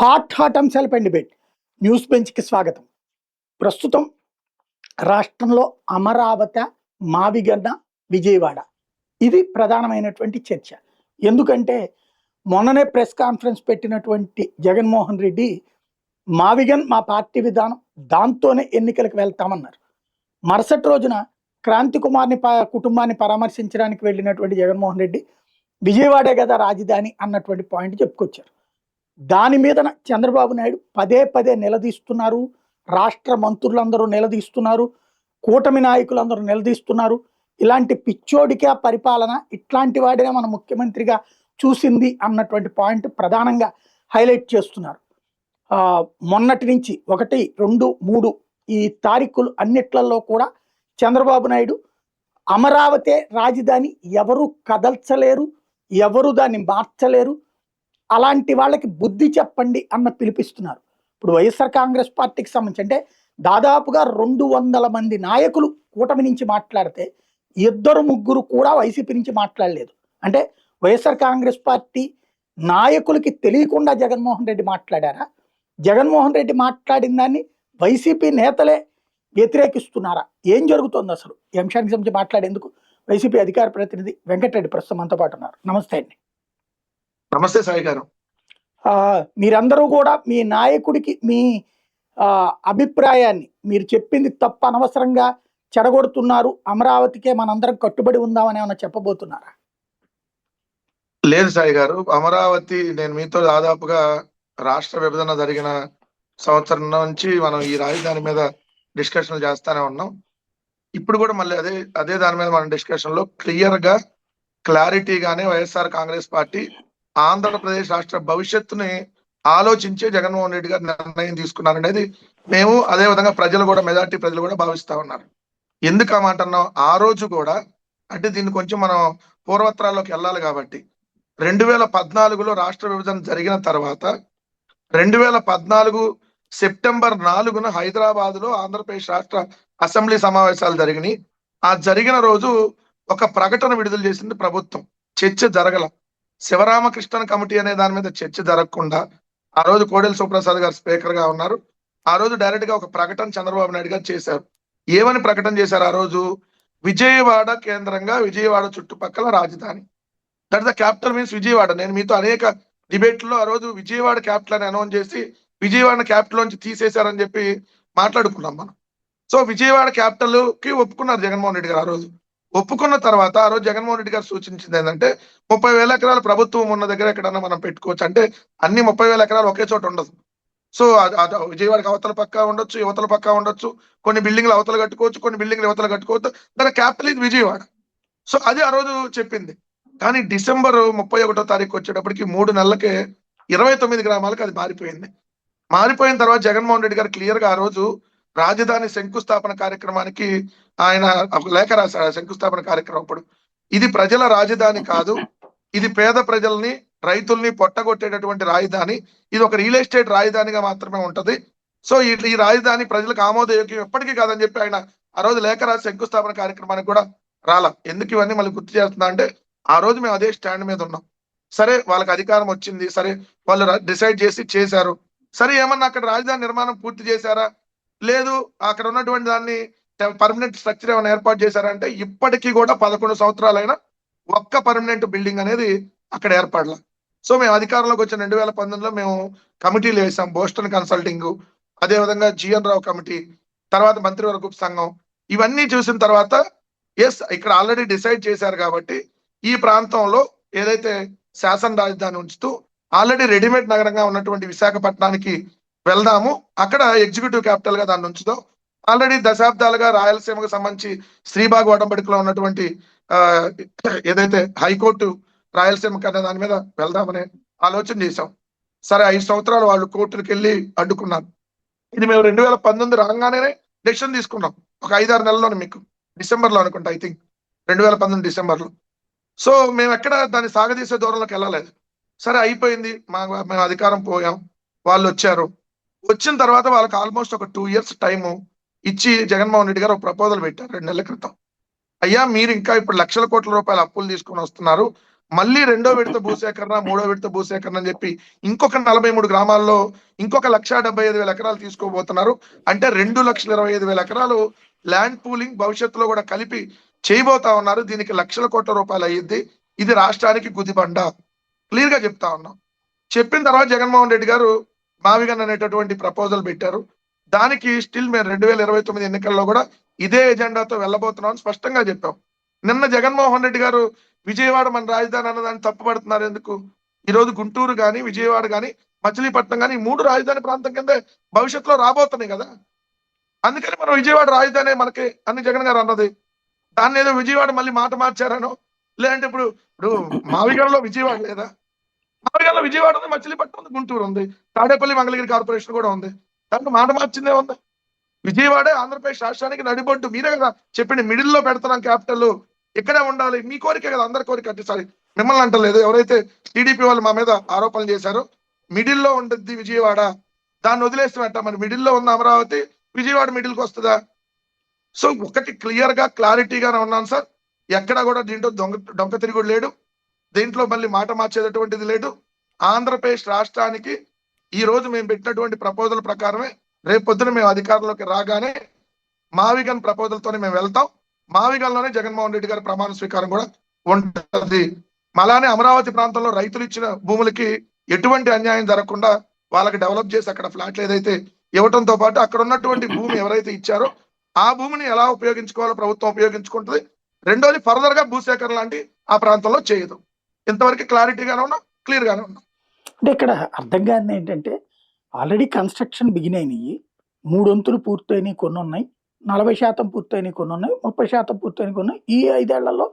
Hot అంశాలపై debate news బెంచ్కి స్వాగతం. ప్రస్తుతం రాష్ట్రంలో అమరావతి, మావిగడ్డ, విజయవాడ ఇది ప్రధానమైనటువంటి చర్చ. ఎందుకంటే మొన్ననే ప్రెస్ కాన్ఫరెన్స్ పెట్టినటువంటి జగన్మోహన్ రెడ్డి మావిగన్ మా పార్టీ విధానం, దాంతోనే ఎన్నికలకు వెళ్తామన్నారు. మరుసటి రోజున క్రాంతి కుమార్ని కుటుంబాన్ని పరామర్శించడానికి వెళ్ళినటువంటి జగన్మోహన్ రెడ్డి విజయవాడే కదా రాజధాని అన్నటువంటి పాయింట్ చెప్పుకొచ్చారు. దాని మీద చంద్రబాబు నాయుడు పదే పదే నిలదీస్తున్నారు. రాష్ట్ర మంత్రులందరూ నిలదీస్తున్నారు, కూటమి నాయకులందరూ నిలదీస్తున్నారు. ఇలాంటి పిచ్చోడికే పరిపాలన, ఇట్లాంటి వాడినే మన ముఖ్యమంత్రిగా చూసింది అన్నటువంటి పాయింట్ ప్రధానంగా హైలైట్ చేస్తున్నారు. మొన్నటి నుంచి 1, 2, 3 ఈ తారీఖులు అన్నిట్లలో కూడా చంద్రబాబు నాయుడు అమరావతి రాజధాని, ఎవరు కదల్చలేరు, ఎవరు దాన్ని మార్చలేరు, అలాంటి వాళ్ళకి బుద్ధి చెప్పండి అన్న పిలిపిస్తున్నారు. ఇప్పుడు వైఎస్ఆర్ కాంగ్రెస్ పార్టీకి సంబంధించి అంటే దాదాపుగా 200 మంది నాయకులు కూటమి నుంచి మాట్లాడితే 2-3 కూడా వైసీపీ నుంచి మాట్లాడలేదు. అంటే వైఎస్ఆర్ కాంగ్రెస్ పార్టీ నాయకులకి తెలియకుండా జగన్మోహన్ రెడ్డి మాట్లాడారా? జగన్మోహన్ రెడ్డి మాట్లాడిన దాన్ని వైసీపీ నేతలే వ్యతిరేకిస్తున్నారా? ఏం జరుగుతుంది అసలు? ఈ అంశానికి సంబంధించి మాట్లాడేందుకు వైసీపీ అధికార ప్రతినిధి వెంకటరెడ్డి ప్రస్తుతం మనతో పాటు ఉన్నారు. నమస్తే అండి. నమస్తే సాయి గారు. మీరందరూ కూడా మీ నాయకుడికి మీ అభిప్రాయాన్ని, మీరు చెప్పింది తప్ప అనవసరంగా చెడగొడుతున్నారు, అమరావతికే మనందరం కట్టుబడి ఉందామని ఏమైనా చెప్పబోతున్నారా? లేదు సాయి గారు, అమరావతి నేను మీతో దాదాపుగా రాష్ట్ర విభజన జరిగిన సంవత్సరం నుంచి మనం ఈ రాజధాని మీద డిస్కషన్లు చేస్తానే ఉన్నాం. ఇప్పుడు కూడా మళ్ళీ అదే దాని మీద మన డిస్కషన్ లో క్లియర్ గా క్లారిటీగానే వైఎస్ఆర్ కాంగ్రెస్ పార్టీ ఆంధ్రప్రదేశ్ రాష్ట్ర భవిష్యత్తుని ఆలోచించే జగన్మోహన్ రెడ్డి గారు నిర్ణయం తీసుకున్నారనేది మేము, అదే విధంగా ప్రజలు కూడా, మెజార్టీ ప్రజలు కూడా భావిస్తా ఉన్నారు. ఎందుకు ఆ మాట అన్నాం? ఆ రోజు కూడా అంటే దీన్ని కొంచెం మనం పూర్వత్రాల్లోకి వెళ్ళాలి కాబట్టి 2014లో రాష్ట్ర విభజన జరిగిన తర్వాత 2014 సెప్టెంబర్ 4న హైదరాబాద్ లో ఆంధ్రప్రదేశ్ రాష్ట్ర అసెంబ్లీ సమావేశాలు జరిగినాయి. ఆ జరిగిన రోజు ఒక ప్రకటన విడుదల చేసింది ప్రభుత్వం. చర్చ జరగల. శివరామకృష్ణన్ కమిటీ అనే దాని మీద చర్చ జరగకుండా ఆ రోజు కోడెల సుప్రసాద్ గారు స్పీకర్ గా ఉన్నారు. ఆ రోజు డైరెక్ట్ గా ఒక ప్రకటన చంద్రబాబు నాయుడు గారు చేశారు. ఏమని ప్రకటన చేశారు? ఆ రోజు విజయవాడ కేంద్రంగా, విజయవాడ చుట్టుపక్కల రాజధాని, that the capital means Vijayawada. నేను మీతో అనేక డిబేట్లో ఆ రోజు విజయవాడ క్యాపిటల్ అని అనౌన్స్ చేసి విజయవాడ క్యాపిటల్ నుంచి తీసేశారని చెప్పి మాట్లాడుకున్నాం మనం. సో విజయవాడ క్యాపిటల్ కి ఒప్పుకున్నారు జగన్మోహన్ రెడ్డి గారు. ఆ రోజు ఒప్పుకున్న తర్వాత ఆ రోజు జగన్మోహన్ రెడ్డి గారు సూచించింది ఏంటంటే 30,000 ఎకరాలు ప్రభుత్వం ఉన్న దగ్గర ఎక్కడన్నా మనం పెట్టుకోవచ్చు. అంటే అన్ని 30,000 ఎకరాలు ఒకే చోట ఉండదు. సో విజయవాడకి అవతల పక్క ఉండొచ్చు, యువతల పక్క ఉండొచ్చు, కొన్ని బిల్డింగ్లు అవతల కట్టుకోవచ్చు, కొన్ని బిల్డింగ్లు యువతల కట్టుకోవచ్చు. దాని క్యాపిటల్ ఇది విజయవాడ. సో అది ఆ రోజు చెప్పింది. కానీ డిసెంబర్ 31వ తారీఖు వచ్చేటప్పటికి 3 నెలలకే 29 గ్రామాలకు అది మారిపోయింది. మారిపోయిన తర్వాత జగన్మోహన్ రెడ్డి గారు క్లియర్ గా ఆ రోజు రాజధాని శంకుస్థాపన కార్యక్రమానికి ఆయన ఒక లేఖ రాశారు. శంకుస్థాపన కార్యక్రమం అప్పుడు, ఇది ప్రజల రాజధాని కాదు, ఇది పేద ప్రజల్ని, రైతుల్ని పొట్టగొట్టేటటువంటి రాజధాని, ఇది ఒక రియల్ ఎస్టేట్ రాజధానిగా మాత్రమే ఉంటది. సో ఈ రాజధాని ప్రజలకు ఆమోదయోగ్యం ఎప్పటికీ కాదని చెప్పి ఆయన ఆ రోజు లేఖ రాసి శంకుస్థాపన కార్యక్రమానికి కూడా రాలా. ఎందుకు ఇవన్నీ మళ్ళీ గుర్తు చేస్తున్నా అంటే ఆ రోజు మేము అదే స్టాండ్ మీద ఉన్నాం. సరే, వాళ్ళకి అధికారం వచ్చింది, సరే వాళ్ళు డిసైడ్ చేశారు. సరే, ఏమన్నా అక్కడ రాజధాని నిర్మాణం పూర్తి చేశారా? లేదు, అక్కడ ఉన్నటువంటి దాన్ని పర్మనెంట్ స్ట్రక్చర్ ఏమైనా ఏర్పాటు చేశారంటే ఇప్పటికీ కూడా 11 సంవత్సరాలైనా ఒక్క పర్మనెంట్ బిల్డింగ్ అనేది అక్కడ ఏర్పడలా. సో మేము అధికారంలోకి వచ్చిన 2019లో మేము కమిటీలు వేసాం. బోస్టన్ కన్సల్టింగ్, అదేవిధంగా జిఎన్ రావు కమిటీ, తర్వాత మంత్రివర్గ సంఘం, ఇవన్నీ చూసిన తర్వాత ఎస్, ఇక్కడ ఆల్రెడీ డిసైడ్ చేశారు కాబట్టి ఈ ప్రాంతంలో ఏదైతే శాసన రాజధాని ఉంచుతూ ఆల్రెడీ రెడీమేడ్ నగరంగా ఉన్నటువంటి విశాఖపట్నానికి వెళ్దాము, అక్కడ ఎగ్జిక్యూటివ్ క్యాపిటల్ గా దాన్ని ఉంచుదాం. ఆల్రెడీ దశాబ్దాలుగా రాయలసీమకు సంబంధించి శ్రీబాగ్ వడంబడికలో ఉన్నటువంటి ఏదైతే హైకోర్టు రాయలసీమకు అనే దాని మీద వెళ్దామనే ఆలోచన చేశాం. సరే, 5 సంవత్సరాలు వాళ్ళు కోర్టులకు వెళ్ళి అడ్డుకున్నారు. ఇది మేము 2019 రాగానే డెసిషన్ తీసుకున్నాం. ఒక 5-6 నెలల్లోనే, మీకు డిసెంబర్లో అనుకుంటా, ఐ థింక్ 2019 డిసెంబర్లో. సో మేము ఎక్కడ దాన్ని సాగదీసే దూరంలోకి వెళ్ళలేదు. సరే, అయిపోయింది. మేము అధికారం పోయాం, వాళ్ళు వచ్చారు. వచ్చిన తర్వాత వాళ్ళకి ఆల్మోస్ట్ ఒక 2 ఇయర్స్ టైము ఇచ్చి జగన్మోహన్ రెడ్డి గారు ఒక ప్రపోజల్ పెట్టారు 2 నెలల క్రితం. అయ్యా, మీరు ఇంకా ఇప్పుడు లక్షల కోట్ల రూపాయల అప్పులు తీసుకొని వస్తున్నారు, మళ్ళీ రెండో విడత భూసేకరణ, మూడో విడత భూసేకరణ అని చెప్పి ఇంకొక 43 గ్రామాల్లో ఇంకొక 1,75,000 ఎకరాలు తీసుకోబోతున్నారు. అంటే 2,25,000 ఎకరాలు ల్యాండ్ పూలింగ్ భవిష్యత్తులో కూడా కలిపి చేయబోతా ఉన్నారు. దీనికి లక్షల కోట్ల రూపాయలు అయ్యిద్ది. ఇది రాష్ట్రానికి గుదిబండ. క్లియర్ గా చెప్తా ఉన్నాం. చెప్పిన తర్వాత జగన్మోహన్ రెడ్డి గారు మావిగన్ అనేటటువంటి ప్రపోజల్ పెట్టారు. దానికి స్టిల్ మేము 2029 ఎన్నికల్లో కూడా ఇదే ఎజెండాతో వెళ్ళబోతున్నాం స్పష్టంగా చెప్పాం. నిన్న జగన్మోహన్ రెడ్డి గారు విజయవాడ మన రాజధాని అన్నదాన్ని తప్పుపడుతున్నారు ఎందుకు? ఈ రోజు గుంటూరు గాని, విజయవాడ గాని, మచిలీపట్నం గాని 3 రాజధాని ప్రాంతం కింద భవిష్యత్తులో రాబోతున్నాయి కదా. అందుకని మనం విజయవాడ రాజధాని మనకి అని జగన్ గారు అన్నది. దాన్ని ఏదో విజయవాడ మళ్ళీ మాట మార్చారనో, లేదంటే ఇప్పుడు మావిగన్లో విజయవాడ లేదా? మావిగన్లో విజయవాడ ఉంది, మచిలీపట్నం ఉంది, గుంటూరు ఉంది, తాడేపల్లి మంగళగిరి కార్పొరేషన్ కూడా ఉంది. దాంట్లో మాట మార్చిందే ఉంది. విజయవాడే ఆంధ్రప్రదేశ్ రాష్ట్రానికి నడిబొడ్డు. మీరే కదా చెప్పింది, మిడిల్ లో పెడుతున్నాం క్యాపిటల్, ఇక్కడే ఉండాలి. మీ కోరికే కదా, అందరి కోరిక. అంటే సారీ, మిమ్మల్ని అంటలేదు, ఎవరైతే టీడీపీ వాళ్ళు మా మీద ఆరోపణలు చేశారో మిడిల్ లో ఉంటుంది విజయవాడ, దాన్ని వదిలేస్తామంట. మరి మిడిల్ లో ఉన్న అమరావతి విజయవాడ మిడిల్ కి వస్తుందా? సో ఒకటి క్లియర్ గా క్లారిటీగానే ఉన్నాను సార్. ఎక్కడ కూడా దీంట్లో డొంక తిరుగుడు లేడు. దీంట్లో మళ్ళీ మాట మార్చేటటువంటిది లేదు. ఆంధ్రప్రదేశ్ రాష్ట్రానికి ఈ రోజు మేము పెట్టినటువంటి ప్రపోజల్ ప్రకారమే రేపు పొద్దున మేము అధికారంలోకి రాగానే మావిగన్ ప్రపోజల్ తోనే మేము వెళ్తాం. మావిగన్ లోనే జగన్మోహన్ రెడ్డి గారి ప్రమాణ స్వీకారం కూడా ఉంటుంది. అలానే అమరావతి ప్రాంతంలో రైతులు ఇచ్చిన భూములకి ఎటువంటి అన్యాయం జరగకుండా వాళ్ళకి డెవలప్ చేసి అక్కడ ఫ్లాట్లు ఏదైతే ఇవ్వడంతో పాటు అక్కడ ఉన్నటువంటి భూమి ఎవరైతే ఇచ్చారో ఆ భూమిని ఎలా ఉపయోగించుకోవాలో ప్రభుత్వం ఉపయోగించుకుంటుంది. రెండోది ఫర్దర్ గా భూసేకరణ లాంటి ఆ ప్రాంతంలో చేయదు. ఇంతవరకు క్లారిటీగానే ఉన్నాం, క్లియర్ గానే ఉన్నాం. అంటే ఇక్కడ అర్థం కాదు ఏంటంటే, ఆల్రెడీ కన్స్ట్రక్షన్ బిగిన్ అయినాయి, 3 వంతులు పూర్తయినాయి, కొన్ని ఉన్నాయి, 40% పూర్తయినాయి, కొన్ని ఉన్నాయి, 30% పూర్తయినాయి, కొన్ని ఉన్నాయి. ఈ 5 ఏళ్లలో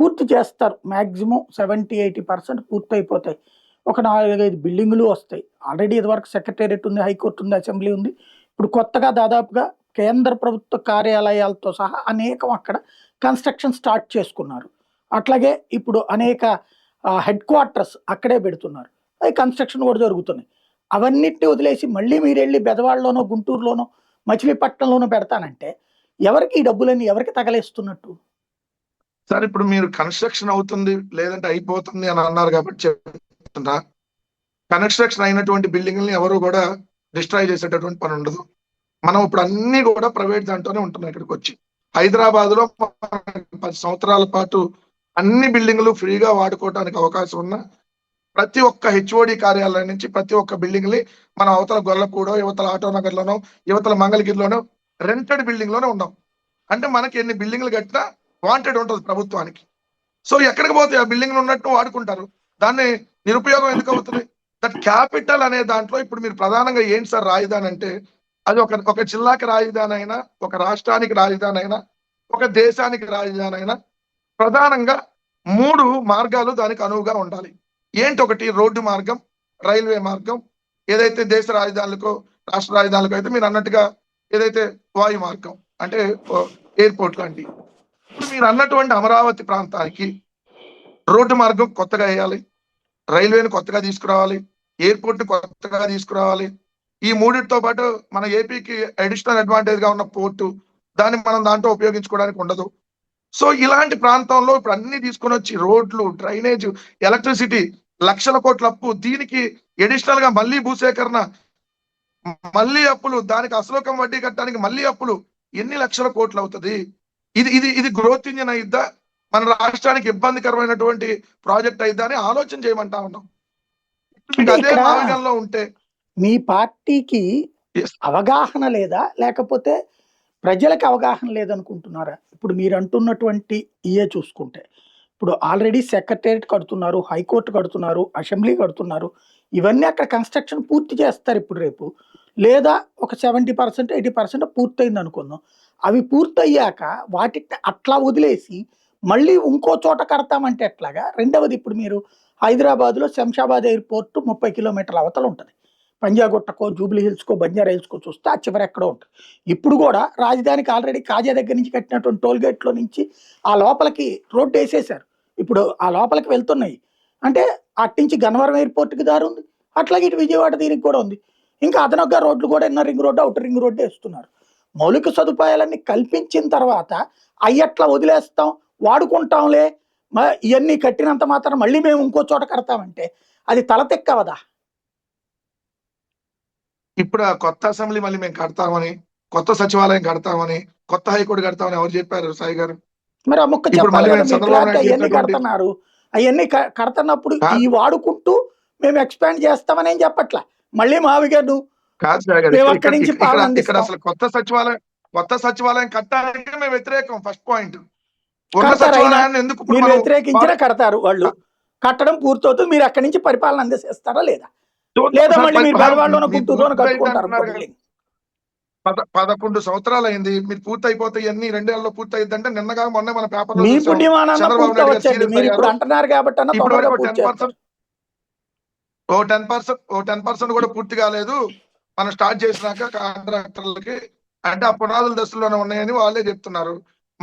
పూర్తి చేస్తారు. మాక్సిమం 70-80% పూర్తి అయిపోతాయి. ఒక 4-5 బిల్డింగులు వస్తాయి. ఆల్రెడీ ఇదివరకు సెక్రటేరియట్ ఉంది, హైకోర్టు ఉంది, అసెంబ్లీ ఉంది. ఇప్పుడు కొత్తగా దాదాపుగా కేంద్ర ప్రభుత్వ కార్యాలయాలతో సహా అనేకం అక్కడ కన్స్ట్రక్షన్ స్టార్ట్ చేసుకున్నారు. అట్లాగే ఇప్పుడు అనేక హెడ్ క్వార్టర్స్ అక్కడే పెడుతున్నారు. అవి కన్స్ట్రక్షన్ కూడా జరుగుతున్నాయి. అవన్నిటిని వదిలేసి మళ్ళీ మీరు వెళ్ళి బెదవాడలోనో, గుంటూరులోనో, మచిలీపట్నంలోనో పెడతానంటే ఎవరికి ఈ డబ్బులన్నీ ఎవరికి తగలేస్తున్నట్టు? సార్ ఇప్పుడు మీరు కన్స్ట్రక్షన్ అవుతుంది లేదంటే అయిపోతుంది అని అన్నారు కాబట్టి చెప్తున్నా, కన్స్ట్రక్షన్ అయినటువంటి బిల్డింగ్ని ఎవరు కూడా డిస్ట్రాయ్ చేసేటటువంటి పని ఉండదు. మనం ఇప్పుడు అన్ని కూడా ప్రైవేట్ దాంట్లోనే ఉంటున్నాం. ఇక్కడికి వచ్చి హైదరాబాద్ లో 10 సంవత్సరాల పాటు అన్ని బిల్డింగ్లు ఫ్రీగా వాడుకోవడానికి అవకాశం ఉన్న ప్రతి ఒక్క హెచ్ఓడి కార్యాలయం నుంచి ప్రతి ఒక్క బిల్డింగ్ ని మనం అవతల గొల్లపూడో, యువతల ఆటోనగర్ లోనో, యువతల మంగళగిరిలోనో రెంటెడ్ బిల్డింగ్ లోనే ఉన్నాం. అంటే మనకి ఎన్ని బిల్డింగ్లు కట్టినా వాంటెడ్ ఉంటుంది ప్రభుత్వానికి. సో ఎక్కడికి పోతే ఆ బిల్డింగ్ ఉన్నట్టు వాడుకుంటారు. దాన్ని నిరుపయోగం ఎందుకు అవుతుంది? దట్ క్యాపిటల్ అనే దాంట్లో ఇప్పుడు మీరు ప్రధానంగా ఏంటి సార్ రాజధాని అంటే, అది ఒక జిల్లాకి రాజధాని అయినా, ఒక రాష్ట్రానికి రాజధాని అయినా, ఒక దేశానికి రాజధాని అయినా ప్రధానంగా 3 మార్గాలు దానికి అనువుగా ఉండాలి. ఏంటి? ఒకటి రోడ్డు మార్గం, రైల్వే మార్గం, ఏదైతే దేశ రాజధానులకు, రాష్ట్ర రాజధానులకు అయితే మీరు అన్నట్టుగా ఏదైతే వాయు మార్గం అంటే ఎయిర్పోర్ట్ లాంటి. ఇప్పుడు మీరు అన్నటువంటి అమరావతి ప్రాంతానికి రోడ్డు మార్గం కొత్తగా వేయాలి, రైల్వేని కొత్తగా తీసుకురావాలి, ఎయిర్పోర్ట్ ని కొత్తగా తీసుకురావాలి. ఈ మూడింటితో పాటు మన ఏపీకి అడిషనల్ అడ్వాంటేజ్ గా ఉన్న పోర్టు, దాన్ని మనం దాంట్లో ఉపయోగించుకోవడానికి ఉండదు. సో ఇలాంటి ప్రాంతంలో ఇప్పుడు అన్ని తీసుకొని వచ్చి రోడ్లు, డ్రైనేజ్, ఎలక్ట్రిసిటీ, లక్షల కోట్ల అప్పు, దీనికి అడిషనల్ గా మళ్ళీ భూసేకరణ, మళ్ళీ అప్పులు, దానికి అసలుకం వడ్డీ కట్టడానికి మళ్ళీ అప్పులు, ఎన్ని లక్షల కోట్లు అవుతుంది? ఇది ఇది ఇది గ్రోత్ ఇంజిన్ అయిద్దా? మన రాష్ట్రానికి ఇబ్బందికరమైనటువంటి ప్రాజెక్ట్ అయిద్దా అని ఆలోచన చేయమంటా ఉన్నాం. అంటే అదే ఇక్కడ మావిగంలో ఉంటే మీ పార్టీకి అవగాహన లేదా, లేకపోతే ప్రజలకు అవగాహన లేదనుకుంటున్నారా? ఇప్పుడు మీరు అంటున్నటువంటి ఇయే చూసుకుంటే, ఇప్పుడు ఆల్రెడీ సెక్రటేరియట్ కడుతున్నారు, హైకోర్టు కడుతున్నారు, అసెంబ్లీ కడుతున్నారు. ఇవన్నీ అక్కడ కన్స్ట్రక్షన్ పూర్తి చేస్తారు ఇప్పుడు రేపు. లేదా ఒక 70%, 80% పూర్తయింది అనుకుందాం. అవి పూర్తయ్యాక వాటిని అట్లా వదిలేసి మళ్ళీ ఇంకో చోట కడతామంటే ఎట్లాగా? రెండవది, ఇప్పుడు మీరు హైదరాబాద్లో శంషాబాద్ ఎయిర్పోర్ట్ 30 కిలోమీటర్ల అవతల ఉంటుంది. పంజాగుట్టకో, జూబ్లీ హిల్స్కో, బంజారా హిల్స్కో చూస్తే ఆ చివరి ఎక్కడో ఉంటుంది. ఇప్పుడు కూడా రాజధానికి ఆల్రెడీ కాజా దగ్గర నుంచి కట్టినటువంటి టోల్ గేట్లో నుంచి ఆ లోపలికి రోడ్డు వేసేశారు. ఇప్పుడు ఆ లోపలికి వెళ్తున్నాయి. అంటే అట్నుంచి గన్నవరం ఎయిర్పోర్ట్కి దారి ఉంది, అట్లాగే ఇటు విజయవాడ దీనికి కూడా ఉంది. ఇంకా అదనంగా రోడ్లు కూడా inner ring road, outer ring road వేస్తున్నారు. మౌలిక సదుపాయాలన్నీ కల్పించిన తర్వాత అయ్యట్లా వదిలేస్తాం, వాడుకుంటాంలే, ఇవన్నీ కట్టినంత మాత్రం మళ్ళీ మేము ఇంకో చోట కడతామంటే అది తలతెక్కవదా? ఇప్పుడు ఆ కొత్త అసెంబ్లీ మళ్ళీ మేము కడతామని, కొత్త సచివాలయం కడతామని, కొత్త హైకోర్టు కడతామని ఎవరు చెప్పారు సాయి గారు? మరి ఆ ముక్క ఇప్పుడు చెప్పాలి మళ్ళీ కదా, మేము మీరు చంద్రబాబు క్లారిటీ నాయుడు అవన్నీ చెప్పినటువంటి కడుతున్నారు. అవన్నీ కడుతున్నప్పుడు ఈ కాదు వాడుకుంటూ మేము ఎక్స్పాండ్ చేస్తామని ఏం చెప్పట్లా. మళ్ళీ మావిగారు కాదు సాయి గారు, మేము ఇక్కడ అక్కడి నుంచి ఇక్కడ పాలన ఇక్కడ అందిస్తాం. అసలు కొత్త సచివాలయం కట్టాలంటే మేము వ్యతిరేకం. ఫస్ట్ పాయింట్, ఉన్న కడతారు, అయినా సచివాలయాన్ని ఎందుకు ఇప్పుడు మీరు మనం వ్యతిరేకించినా కడతారు. వాళ్ళు కట్టడం పూర్తవుతుంది, మీరు అక్కడి నుంచి పరిపాలన అందిస్తారా లేదా? చూద్దాం లేదా సార్. మళ్ళీ మీరు బెదవాడలోనో మీరు గుంటూరులోనో పూర్తి అయింది కట్టుకుంటారు ఇంకో అంటున్నారు కదా, బిల్డింగ్. 11 సంవత్సరాలు అయింది. మీరు పూర్తి అయిపోతాయి అన్ని 2 ఏళ్లలో పూర్తి అయిందంటే నిన్నగా మొన్న మన పేపర్ లో మీ చూసాం. పుణ్యమానన్న చంద్రబాబు పూర్తి నాయుడు గారు అవ్వచ్చండి. సీరియస్ మీరు ఇప్పుడు అయ్యారు. అంటున్నారు కాబట్టి అన్న ఇప్పటి తొందరగా వరకు పూర్తి చేస్తారు. 10% కూడా పూర్తి కాలేదు. మనం స్టార్ట్ చేసినాక కాంట్రాక్టర్లకి అంటే ఆ పునాదుల దశలోనే ఉన్నాయని వాళ్ళే చెప్తున్నారు.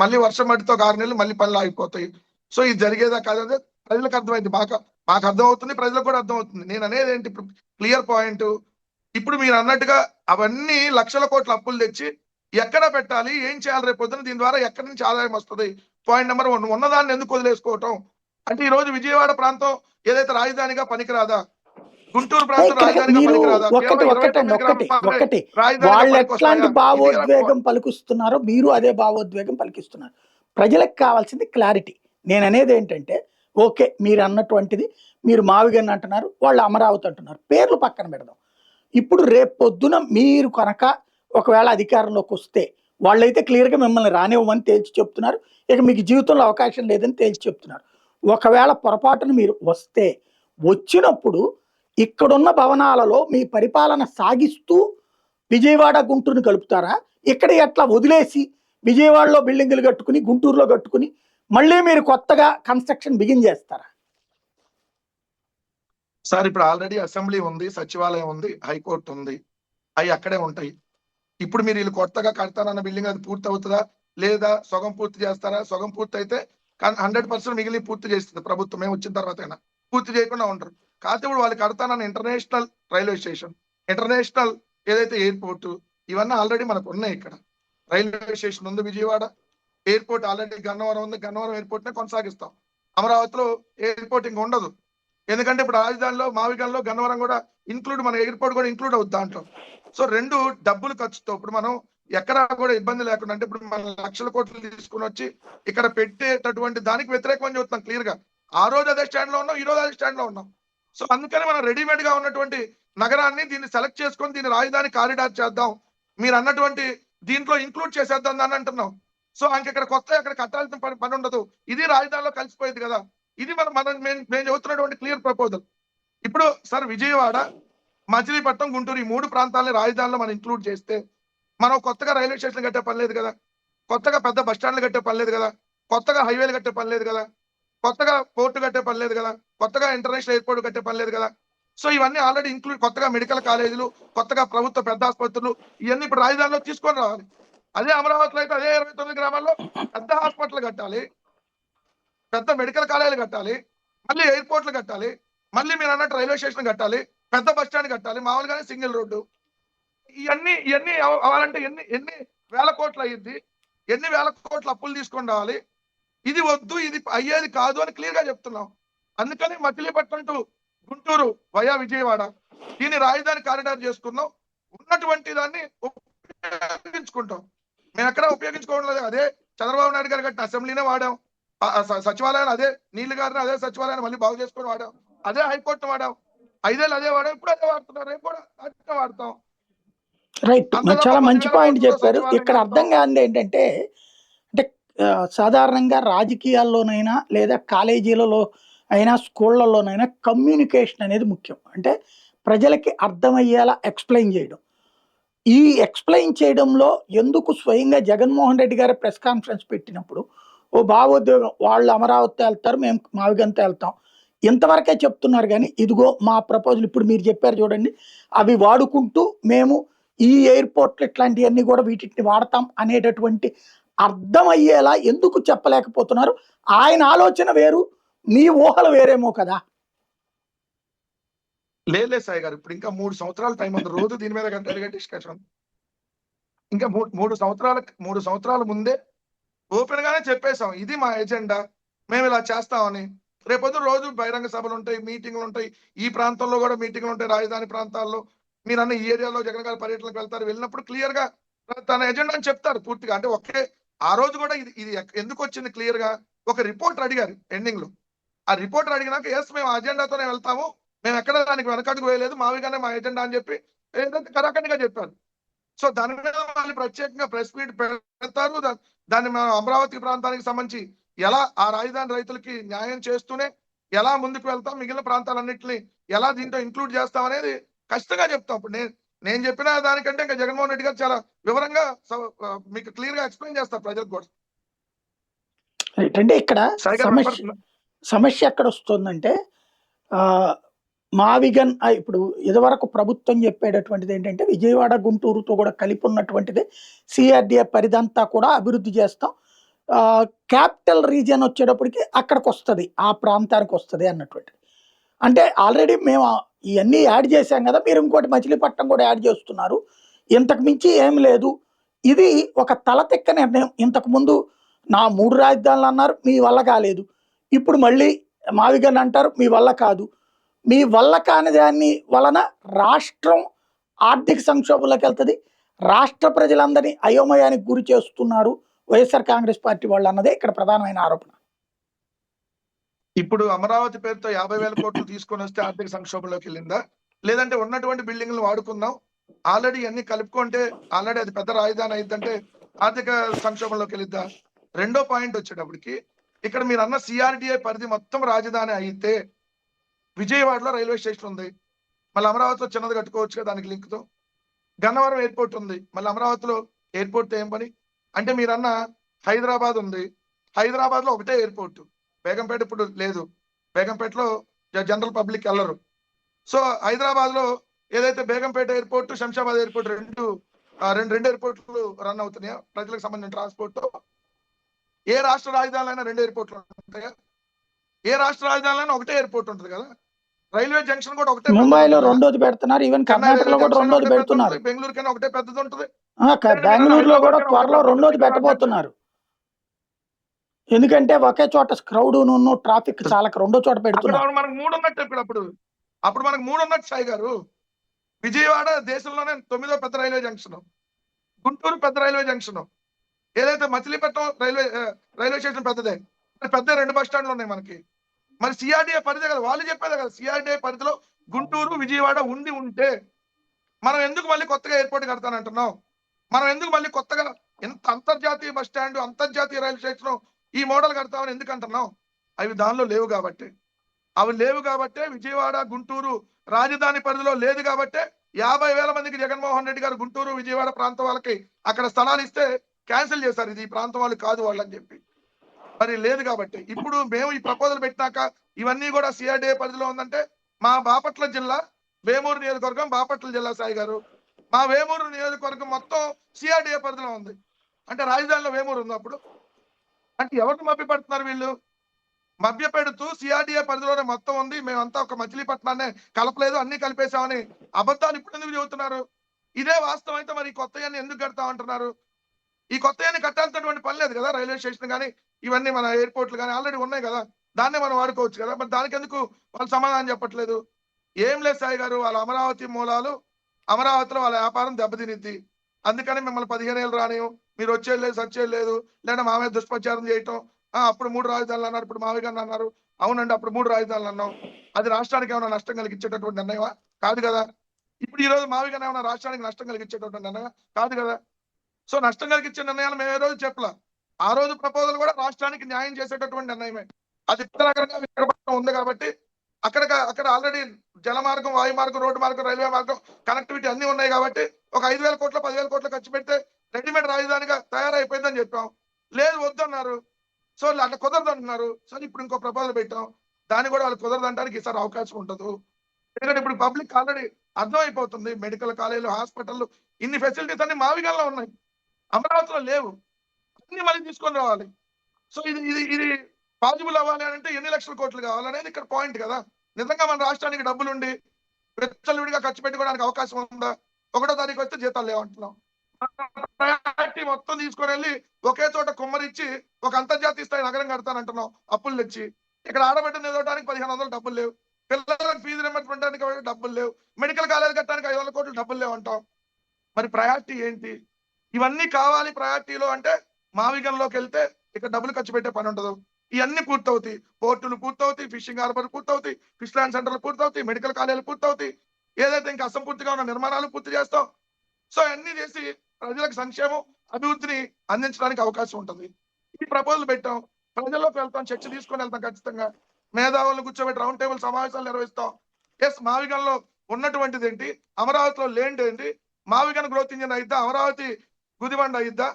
మళ్ళీ వర్షం పడితే ఒక 6 నెలలు మళ్ళీ పనులు ఆగిపోతాయి. సో ఇది జరిగేదా కాదని ప్రజలకు అర్థమైంది. మాకు అర్థమవుతుంది, ప్రజలకు కూడా అర్థమవుతుంది. నేను అనేది ఏంటి, ఇప్పుడు క్లియర్ పాయింట్. ఇప్పుడు మీరు అన్నట్టుగా అవన్నీ లక్షల కోట్ల అప్పులు తెచ్చి ఎక్కడ పెట్టాలి, ఏం చేయాలి, రేపు పొద్దున దీని ద్వారా ఎక్కడి నుంచి ఆదాయం వస్తుంది? Point number 1. ఉన్నదాన్ని ఎందుకు వదిలేసుకోవటం? అంటే ఈ రోజు విజయవాడ ప్రాంతం ఏదైతే రాజధానిగా పనికిరాదా? గుంటూరు ప్రాంతం ఇక్కడ రాజధానిగా మీరు పనికిరాదా? కేవలం 29 గ్రామాలే ఒకటి రాజధానిగా వాళ్ళు ఎట్లాంటి పనికొస్తాయా? ఇది కదా భావోద్వేగం పలుకుస్తున్నారో మీరు అదే భావోద్వేగం పలికిస్తున్నారు. ప్రజలకు కావాల్సింది క్లారిటీ. నేను అనేది ఏంటంటే, ఓకే మీరు అన్నటువంటిది, మీరు మావిగన్ అంటున్నారు, వాళ్ళు అమరావతి అంటున్నారు, పేర్లు పక్కన పెడదాం. ఇప్పుడు రేపు పొద్దున మీరు కనుక ఒకవేళ అధికారంలోకి వస్తే వాళ్ళైతే క్లియర్గా మిమ్మల్ని రానివ్వమని తేల్చి చెప్తున్నారు. ఇక మీకు జీవితంలో అవకాశం లేదని తేల్చి చెప్తున్నారు. ఒకవేళ పొరపాటున మీరు వస్తే, వచ్చినప్పుడు ఇక్కడున్న భవనాలలో మీ పరిపాలన సాగిస్తూ విజయవాడ గుంటూరుని కలుపుతారా? ఇక్కడ ఎట్లా వదిలేసి విజయవాడలో బిల్డింగులు కట్టుకుని గుంటూరులో కట్టుకుని మళ్ళీ మీరు కొత్తగా కన్స్ట్రక్షన్ బిగిన్ చేస్తారా? సార్, ఇప్పుడు ఆల్రెడీ అసెంబ్లీ ఉంది, సచివాలయం ఉంది, హైకోర్టు ఉంది. అవి అక్కడే ఉంటాయి. ఇప్పుడు మీరు వీళ్ళు కొత్తగా కడతానన్న బిల్డింగ్ అది పూర్తి అవుతుందా లేదా? సగం పూర్తి చేస్తారా? సగం పూర్తి అయితే 100% మిగిలి పూర్తి చేస్తుంది ప్రభుత్వం మేము వచ్చిన తర్వాత. అయినా పూర్తి చేయకుండా ఉంటారు. కాకపోతే ఇప్పుడు వాళ్ళు కడతానన్న ఇంటర్నేషనల్ రైల్వే స్టేషన్, ఇంటర్నేషనల్ ఏదైతే ఎయిర్పోర్ట్, ఇవన్నీ ఆల్రెడీ మనకు ఉన్నాయి. ఇక్కడ రైల్వే స్టేషన్ ఉంది విజయవాడ, ఎయిర్పోర్ట్ ఆల్రెడీ గన్నవరం ఉంది. గన్నవరం ఎయిర్పోర్ట్ నే కొనసాగిస్తాం. అమరావతిలో ఎయిర్పోర్ట్ ఇంక ఉండదు. ఎందుకంటే ఇప్పుడు రాజధానిలో మావిగంలో గన్నవరం కూడా ఇంక్లూడ్, మన ఎయిర్పోర్ట్ కూడా ఇంక్లూడ్ అవుతుంది దాంట్లో. సో 2 డబ్బులు ఖర్చుతో ఇప్పుడు మనం ఎక్కడా కూడా ఇబ్బంది లేకుండా, అంటే ఇప్పుడు మనం లక్షల కోట్లు తీసుకుని వచ్చి ఇక్కడ పెట్టేటటువంటి దానికి వ్యతిరేకమని చెప్తున్నాం క్లియర్ గా. ఆ రోజు అదే స్టాండ్ లో ఉన్నాం, ఈ రోజు అదే స్టాండ్ లో ఉన్నాం. సో అందుకని మనం రెడీమేడ్ గా ఉన్నటువంటి నగరాన్ని దీన్ని సెలెక్ట్ చేసుకొని దీన్ని రాజధాని కారిడార్ చేద్దాం, మీరు అన్నటువంటి దీంట్లో ఇంక్లూడ్ చేసేద్దాం అని అంటున్నాం. సో ఇక్కడ కొత్త అక్కడ కట్టాల్సిన పని ఉండదు. ఇది రాజధానిలో కలిసిపోయింది కదా. ఇది మేము చెబుతున్నటువంటి క్లియర్ ప్రపోజల్. ఇప్పుడు సార్ విజయవాడ, మచిలీపట్నం, గుంటూరు ఈ 3 ప్రాంతాలని రాజధానిలో మనం ఇంక్లూడ్ చేస్తే మనం కొత్తగా రైల్వే స్టేషన్ కట్టే పని లేదు కదా, కొత్తగా పెద్ద బస్ స్టాండ్లు కట్టే పని లేదు కదా, కొత్తగా హైవేలు కట్టే పని లేదు కదా, కొత్తగా పోర్టు కట్టే పని లేదు కదా, కొత్తగా ఇంటర్నేషనల్ ఎయిర్పోర్ట్ కట్టే పని లేదు కదా. సో ఇవన్నీ ఆల్రెడీ ఇంక్లూడ్, కొత్తగా మెడికల్ కాలేజీలు, కొత్తగా ప్రభుత్వ పెద్ద ఆసుపత్రులు, ఇవన్నీ ఇప్పుడు రాజధానిలో తీసుకొని రావాలి. అదే అమరావతిలో అయితే అదే 29 గ్రామాల్లో పెద్ద హాస్పిటల్ కట్టాలి, పెద్ద మెడికల్ కాలేజీలు కట్టాలి, మళ్ళీ ఎయిర్పోర్ట్లు కట్టాలి, మళ్ళీ మీరు అన్నట్టు రైల్వే స్టేషన్ కట్టాలి, పెద్ద బస్ స్టాండ్ కట్టాలి, మామూలుగానే సింగిల్ రోడ్డు. ఇవన్నీ అవ్వాలంటే ఎన్ని ఎన్ని వేల కోట్లు అయ్యింది, ఎన్ని వేల కోట్ల అప్పులు తీసుకొని రావాలి. ఇది వద్దు, ఇది అయ్యేది కాదు అని క్లియర్ గా చెప్తున్నాం. అందుకని మచిలీపట్నం టు గుంటూరు వయా విజయవాడ దీన్ని రాజధాని కారిడార్ చేసుకున్నాం. ఉన్నటువంటి దాన్ని ఉపయోగించుకుంటాం. మేము ఎక్కడ ఉపయోగించుకోవడం లేదు. అదే చంద్రబాబు నాయుడు గారు కట్టిన అసెంబ్లీనే వాడాం, సచివాలయాన్ని అదే నీళ్లు గారిని అదే సచివాలయాన్ని మళ్ళీ బాగు చేసుకొని వాడాం, అదే హైకోర్టు వాడాం, 5 ఏళ్ళు అదే వాడాం, ఇప్పుడు అదే వాడుతున్నారు, రేపు కూడా అదే వాడతాం. రైట్, అంతలోపు చాలా మంచి 10,000 పాయింట్ కోట్లతో చెప్పారు. సచివాలయం ఇక్కడ కడతాం. అర్థం కానిది ఏంటంటే, అంటే సాధారణంగా రాజకీయాల్లోనైనా లేదా కాలేజీలలో అయినా స్కూళ్ళలోనైనా కమ్యూనికేషన్ అనేది ముఖ్యం. అంటే ప్రజలకి అర్థమయ్యేలా ఎక్స్ప్లెయిన్ చేయడం. ఈ ఎక్స్ప్లెయిన్ చేయడంలో ఎందుకు స్వయంగా జగన్మోహన్ రెడ్డి గారు ప్రెస్ కాన్ఫరెన్స్ పెట్టినప్పుడు ఓ భావోద్వేగం, వాళ్ళు అమరావతి వెళ్తారు, మేము మావిగంత వెళ్తాం, ఇంతవరకే చెప్తున్నారు. కానీ ఇదిగో మా ప్రపోజల్ ఇప్పుడు మీరు చెప్పారు చూడండి, అవి వాడుకుంటూ మేము ఈ ఎయిర్పోర్ట్లు ఇట్లాంటివన్నీ కూడా వీటిని వాడతాం అనేటటువంటి అర్థమయ్యేలా ఎందుకు చెప్పలేకపోతున్నారు? ఆయన ఆలోచన వేరు, మీ ఊహలు వేరేమో కదా. లేదు సాయి గారు, ఇప్పుడు ఇంకా 3 సంవత్సరాల టైం ఉంది. రోజు దీని మీద గంటలుగా డిస్కషన్. ఇంకా 3 సంవత్సరాల ముందే ఓపెన్ గానే చెప్పేశాం, ఇది మా ఎజెండా, మేము ఇలా చేస్తామని. రేపొద్దున రోజు బహిరంగ సభలు ఉంటాయి, మీటింగ్లు ఉంటాయి. ఈ ప్రాంతంలో కూడా మీటింగ్లు ఉంటాయి, రాజధాని ప్రాంతాల్లో. మీరన్న ఈ ఏరియాలో జగన్ గారి పర్యటనకు వెళ్తారు. వెళ్ళినప్పుడు క్లియర్ గా తన ఎజెండాని చెప్తారు పూర్తిగా. అంటే ఆ రోజు కూడా ఇది ఇది ఎందుకు వచ్చింది క్లియర్ గా ఒక రిపోర్ట్ అడిగారు ఎండింగ్ లో. ఆ రిపోర్టర్ అడిగినాక ఎస్ మేము అజెండాతోనే వెళ్తాము, మేము ఎక్కడ దానికి వెనకడుగు వేయలేదు, మావిగానే మా ఎజెండా అని చెప్పి ఏదంటే కరాఖండిగా చెప్పారు. సో దాని మీద వాళ్ళు ప్రత్యేకంగా ప్రెస్ మీట్ పెడతారు. దాన్ని మనం అమరావతి ప్రాంతానికి సంబంధించి ఎలా ఆ రాజధాని రైతులకి న్యాయం చేస్తూనే ఎలా ముందుకు వెళ్తాం, మిగిలిన ప్రాంతాలన్నింటినీ ఎలా దీంట్లో ఇంక్లూడ్ చేస్తాం అనేది ఖచ్చితంగా చెప్తాం. ఇప్పుడు నేను చెప్పిన దానికంటే ఇంకా జగన్మోహన్ రెడ్డి గారు చాలా వివరంగా మీకు క్లియర్ గా ఎక్స్ప్లెయిన్ చేస్తారు ప్రజలకు కూడా. అంటే ఇక్కడ సరిగా సమస్య ఎక్కడ వస్తుందంటే మావిగన్ ఇప్పుడు ఇదివరకు ప్రభుత్వం చెప్పేటటువంటిది ఏంటంటే విజయవాడ గుంటూరుతో కూడా కలిపి ఉన్నటువంటిది సిఆర్డిఏ పరిధంతా కూడా అభివృద్ధి చేస్తాం, క్యాపిటల్ రీజియన్ వచ్చేటప్పటికి అక్కడికి వస్తుంది, ఆ ప్రాంతానికి వస్తుంది అన్నటువంటిది. అంటే ఆల్రెడీ మేము ఇవన్నీ యాడ్ చేశాం కదా, మీరు ఇంకోటి మచిలీపట్నం కూడా యాడ్ చేస్తున్నారు, ఇంతకు మించి ఏం లేదు. ఇది ఒక తలతెక్క నిర్ణయం. ఇంతకుముందు నా 3 రాజధానులు అన్నారు, మీ వల్ల కాలేదు. ఇప్పుడు మళ్ళీ మావిగన్ అంటారు, మీ వల్ల కాదు. మీ వల్ల కాని దాన్ని వలన రాష్ట్రం ఆర్థిక సంక్షోభంలోకి వెళ్తుంది, రాష్ట్ర ప్రజలందరినీ అయోమయానికి గురి చేస్తున్నారు వైఎస్ఆర్ కాంగ్రెస్ పార్టీ వాళ్ళు అన్నదే ఇక్కడ ప్రధానమైన ఆరోపణ. ఇప్పుడు అమరావతి పేరుతో 50,000 కోట్లు తీసుకొని వస్తే ఆర్థిక సంక్షోభంలోకి వెళ్ళిందా, లేదంటే ఉన్నటువంటి బిల్డింగ్లు వాడుకుందాం ఆల్రెడీ అన్ని కలుపుకుంటే ఆల్రెడీ అది పెద్ద రాజధాని అయిద్దంటే ఆర్థిక సంక్షోభంలోకి వెళ్ళిద్దా? రెండో పాయింట్ వచ్చేటప్పటికి ఇక్కడ మీరు అన్న సిఆర్డిఏ పరిధి మొత్తం రాజధాని అయితే విజయవాడలో రైల్వే స్టేషన్ ఉంది, మళ్ళీ అమరావతిలో చిన్నది కట్టుకోవచ్చు కదా దానికి లింక్ తో. గన్నవరం ఎయిర్పోర్ట్ ఉంది, మళ్ళీ అమరావతిలో ఎయిర్పోర్ట్ ఏం పని? అంటే మీరన్న హైదరాబాద్ ఉంది, హైదరాబాద్ లో ఒకటే ఎయిర్పోర్ట్, బేగంపేట ఇప్పుడు లేదు, బేగంపేటలో జనరల్ పబ్లిక్ వెళ్ళరు. సో హైదరాబాద్ లో ఏదైతే బేగంపేట ఎయిర్పోర్ట్, శంషాబాద్ ఎయిర్పోర్ట్ రెండు ఎయిర్పోర్ట్లు రన్ అవుతున్నాయా ప్రజలకు సంబంధించిన ట్రాన్స్పోర్ట్ తో? ఏ రాష్ట్ర రాజధానిలో 2 ఎయిర్పోర్ట్లు ఉంటాయా? ఏ రాష్ట్ర రాజధానిలో ఒకటే ఎయిర్పోర్ట్ ఉంటుంది కదా. రైల్వే జంక్షన్ కూడా ఒకటే, ముంబైలో రెండోది పెడుతున్నారు, ఈవెన్ కర్ణాటకలో కూడా రెండోది పెడుతున్నారు, బెంగళూరు కన్నా ఒకటే పెద్దది ఉంటుంది, బెంగళూరులో కూడా త్వరలో రెండోది పెట్టబోతున్నారు. ఎందుకంటే ఒకే చోట క్రౌడ్ ట్రాఫిక్ చాలా రెండో చోట పెడుతున్నారు. మనకు 3 ఉన్నట్టు అప్పుడు మనకు 3 ఉన్నట్టు సాయి గారు. విజయవాడ దేశంలోనే 9వ పెద్ద రైల్వే జంక్షన్, గుంటూరు పెద్ద రైల్వే జంక్షన్, ఏదైతే మచిలీపట్నం రైల్వే స్టేషన్ పెద్దదే, పెద్ద 2 బస్ స్టాండ్లు ఉన్నాయి మనకి. మరి సిఆర్డిఏ పరిధి కదా, వాళ్ళు చెప్పేదే కదా సిఆర్డిఏ పరిధిలో గుంటూరు విజయవాడ ఉంటే మనం ఎందుకు మళ్ళీ కొత్తగా ఎయిర్పోర్ట్ కడతానంటున్నాం? మనం ఎందుకు మళ్ళీ కొత్తగా ఎంత అంతర్జాతీయ బస్ స్టాండ్, అంతర్జాతీయ రైల్వే స్టేషన్ ఈ మోడల్ కడతామని ఎందుకు అంటున్నాం? అవి దానిలో లేవు కాబట్టి, విజయవాడ గుంటూరు రాజధాని పరిధిలో లేదు కాబట్టి 50,000 మందికి జగన్మోహన్ రెడ్డి గారు గుంటూరు విజయవాడ ప్రాంతం వాళ్ళకి అక్కడ స్థలాలు ఇస్తే క్యాన్సిల్ చేశారు, ఇది ఈ ప్రాంతం వాళ్ళు కాదు వాళ్ళు అని చెప్పి. మరి లేదు కాబట్టి ఇప్పుడు మేము ఈ ప్రపోజల్ పెట్టినాక ఇవన్నీ కూడా సిఆర్డిఏ పరిధిలో ఉందంటే మా బాపట్ల జిల్లా వేమూరు నియోజకవర్గం, బాపట్ల జిల్లా సాయి గారు, మా వేమూరు నియోజకవర్గం మొత్తం సిఆర్డిఏ పరిధిలో ఉంది. అంటే రాజధానిలో వేమూరు ఉంది. అప్పుడు అంటే ఎవరిని మభ్యపెడుతున్నారు వీళ్ళు? మభ్యపెడుతూ సిఆర్డిఏ పరిధిలోనే మొత్తం ఉంది, మేమంతా ఒక మచిలీపట్నాన్ని కలపలేదు, అన్ని కలిపేశామని అబద్ధాలు ఇప్పుడు ఎందుకు చెబుతున్నారు? ఇదే వాస్తవం అయితే మరి కొత్తయాన్ని ఎందుకు కడతామంటున్నారు? ఈ కొత్తయాన్ని కట్టాల్సినటువంటి పని లేదు కదా. రైల్వే స్టేషన్ కానీ ఇవన్నీ మన ఎయిర్పోర్ట్లు కానీ ఆల్రెడీ ఉన్నాయి కదా, దాన్నే మనం వాడుకోవచ్చు కదా. మరి దానికి ఎందుకు వాళ్ళు సమాధానం చెప్పట్లేదు? ఏం లేదు సాయి గారు, వాళ్ళ అమరావతి మూలాలు, అమరావతిలో వాళ్ళ వ్యాపారం దెబ్బతినిద్ది, అందుకని మిమ్మల్ని 15 ఏళ్ళు రానియం, మీరు వచ్చేది లేదు సచ్చేది లేదు, లేదా మా మీద దుష్ప్రచారం చేయటం. అప్పుడు 3 రాజధానులు అన్నారు, ఇప్పుడు మావి గారిని అన్నారు. అవునండి, అప్పుడు 3 రాజధానులు అన్నాం, అది రాష్ట్రానికి ఏమైనా నష్టం కలిగించేటటువంటి నిర్ణయమా? కాదు కదా. ఇప్పుడు ఈ రోజు మావి గారిని ఏమైనా రాష్ట్రానికి నష్టం కలిగించేటటువంటి నిర్ణయం కాదు కదా. సో నష్టం కలిగించే నిర్ణయాలు మేము ఏ రోజు చెప్పలా. ఆ రోజు ప్రపోజల్ కూడా రాష్ట్రానికి న్యాయం చేసేటటువంటి నిర్ణయమే. అది రకంగా విశాఖపట్నం ఉంది కాబట్టి అక్కడ ఆల్రెడీ జల మార్గం, వాయు మార్గం, రోడ్డు మార్గం, రైల్వే మార్గం, కనెక్టివిటీ అన్ని ఉన్నాయి కాబట్టి ఒక 5,000 కోట్లు 10,000 కోట్లు ఖర్చు పెడితే రెడీమేడ్ రాజధానిగా తయారైపోయిందని చెప్పాం. లేదు వద్దన్నారు. సో అట్లా కుదరదు అంటున్నారు. సరే ఇప్పుడు ఇంకో ప్రపోజల్ పెట్టాం, దాన్ని కూడా వాళ్ళు కుదరదు అంటానికి ఈసారి అవకాశం ఉండదు. ఎందుకంటే ఇప్పుడు పబ్లిక్ ఆల్రెడీ అర్థమైపోతుంది, మెడికల్ కాలేజీలు, హాస్పిటల్, ఇన్ని ఫెసిలిటీస్ అన్ని మావిగల్లో ఉన్నాయి, అమరావతిలో లేవు, అన్ని మళ్ళీ తీసుకొని రావాలి. సో ఇది పాజిబుల్ అవ్వాలి అంటే ఎన్ని లక్షల కోట్లు కావాలనేది ఇక్కడ పాయింట్ కదా. నిజంగా మన రాష్ట్రానికి డబ్బులుండి విచ్చలవిడిగా ఖర్చు పెట్టుకోవడానికి అవకాశం ఉందా? 1వ తారీఖు వస్తే జీతాలు లేవంటున్నాం. ప్రయారిటీ పార్టీ మొత్తం తీసుకొని వెళ్ళి ఒకే చోట కుమ్మరిచ్చి ఒక అంతర్జాతీయ స్థాయి నగరం కడతానంటున్నాం అప్పులు తెచ్చి. ఇక్కడ ఆడబిడ్డను ఎదవడానికి 1500 డబ్బులు లేవు, పిల్లలకు ఫీజు రింబర్స్మెంట్ డబ్బులు లేవు, మెడికల్ కాలేజ్ కట్టడానికి 500 కోట్లు డబ్బులు లేవు అంటాం. మరి ప్రయారిటీ ఏంటి? ఇవన్నీ కావాలి ప్రయారిటీలో అంటే మావిగంలోకి వెళ్తే ఇక్కడ డబ్బులు ఖర్చు పెట్టే పని ఉండదు. ఇవన్నీ పూర్తవుతాయి, పోర్టులు పూర్తవుతాయి, ఫిషింగ్ హార్బర్ పూర్తవుతాయి, ఫిష్ ల్యాండ్ సెంటర్లు పూర్తవుతాయి, మెడికల్ కాలేజీలు పూర్తవుతాయి, ఏదైతే ఇంకా అసంపూర్తిగా ఉన్న నిర్మాణాలు పూర్తి చేస్తాం. సో అన్ని చేసి ప్రజలకు సంక్షేమం అభివృద్ధిని అందించడానికి అవకాశం ఉంటుంది. ఈ ప్రపోజల్ పెట్టాం, ప్రజల్లోకి వెళ్తాం, చర్చ తీసుకొని వెళ్తాం. ఖచ్చితంగా మేధావులను కూర్చోబెట్టి రౌండ్ టేబుల్ సమావేశాలు నిర్వహిస్తాం. ఎస్, మావిగంలో ఉన్నటువంటిది ఏంటి, అమరావతిలో లేనిది ఏంటి, మావిగన్ గ్రోత్ ఇంజిన్ అయిద్దా, అమరావతి గుదిబండ అయిద్దా,